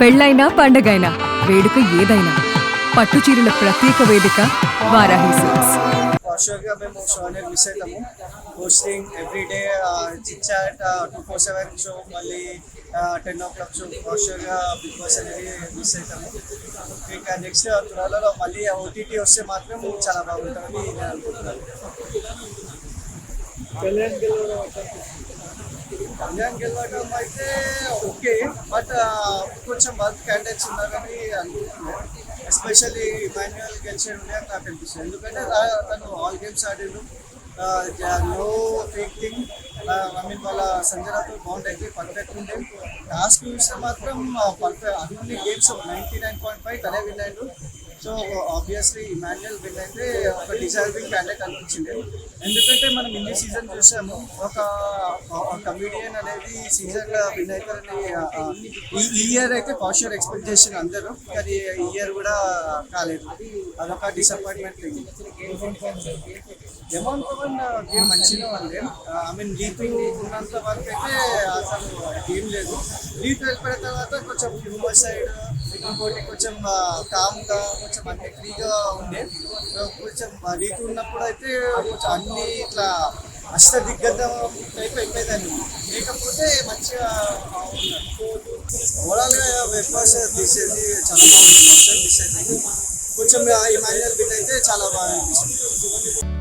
పెళ్ళైనా పండగైనా వేడుక ఏదైనా పట్టు చీరల ప్రత్యేక వేదిక వారాహి సిల్క్స్. షూర్గా మేము షో అనేది మిస్ అవుతాము. Posting everyday chit chat 247 show, మళ్ళీ 10 o'clock షో. షూర్గా బిగ్ బాస్ అనేది మిస్ అవుతాము. ఇంకా నెక్స్ట్ త్వరలో మళ్ళీ ఓటీటీ వస్తే మాత్రం చాలా బాగుంటుందని నేను అనుకుంటున్నాను. కళ్యాణ్ గెలవడం అయితే ఓకే, బట్ కొంచెం వర్క్ క్యాండిడేట్స్ ఉన్నారని అనుకుంటున్నాను. ఎస్పెషల్లీ ఇమాన్యుయల్ గెలిచాడు అని నాకు అనిపిస్తుంది. ఎందుకంటే తను ఆల్ గేమ్స్ ఆడాడు, no fake thing. I mean వాళ్ళ సంజనాతో బాండ్ అయితే పర్ఫెక్ట్ ఉండే. టాస్క్ చూస్తే మాత్రం పర్ఫెక్ట్ అన్ని గేమ్స్ 99.5 తనే విన్ అయ్యాడు. సో ఆబ్వియస్లీ ఇమాన్యుయల్ విన్ అయితే ఒక డిజర్వింగ్ క్యాండిడేట్ అనిపించింది. ఎందుకంటే మనం ఇన్ని సీజన్ చూసాము, ఒక కమిడియన్ అనేది సీజన్గా విన్ అవుతారని ఈ ఇయర్ అయితే కాషర్ ఎక్స్పెక్ట్ చేసిన అందరూ, కానీ ఈ ఇయర్ కూడా కాలేదు. అదొక disappointment thing. Zaman Pawan game మంచిగా ఉంది. ఐ మీన్ రీతు ఉన్నంత వరకు అయితే అసలు గేమ్ లేదు. రీతు వెళ్ళిపోయిన తర్వాత కొంచెం హ్యూమర్ సైడ్, ఇంకోటి కొంచెం కామ్గా, కొంచెం అన్ని ఫ్రీగా ఉండే. కొంచెం రీతు ఉన్నప్పుడు అయితే కొంచెం అన్ని ఇట్లా అష్టదిగ్గజం టైప్ అయిపోయిందండి. లేకపోతే మంచిగా ఉన్నారు. ఓవరాల్గా బిగ్ బాస్ తీసేది చాలా బాగుంది. మిస్ అయింది. కొంచెం ఇమాన్యుయల్ విన్ అయితే చాలా బాగా అనిపిస్తుంది.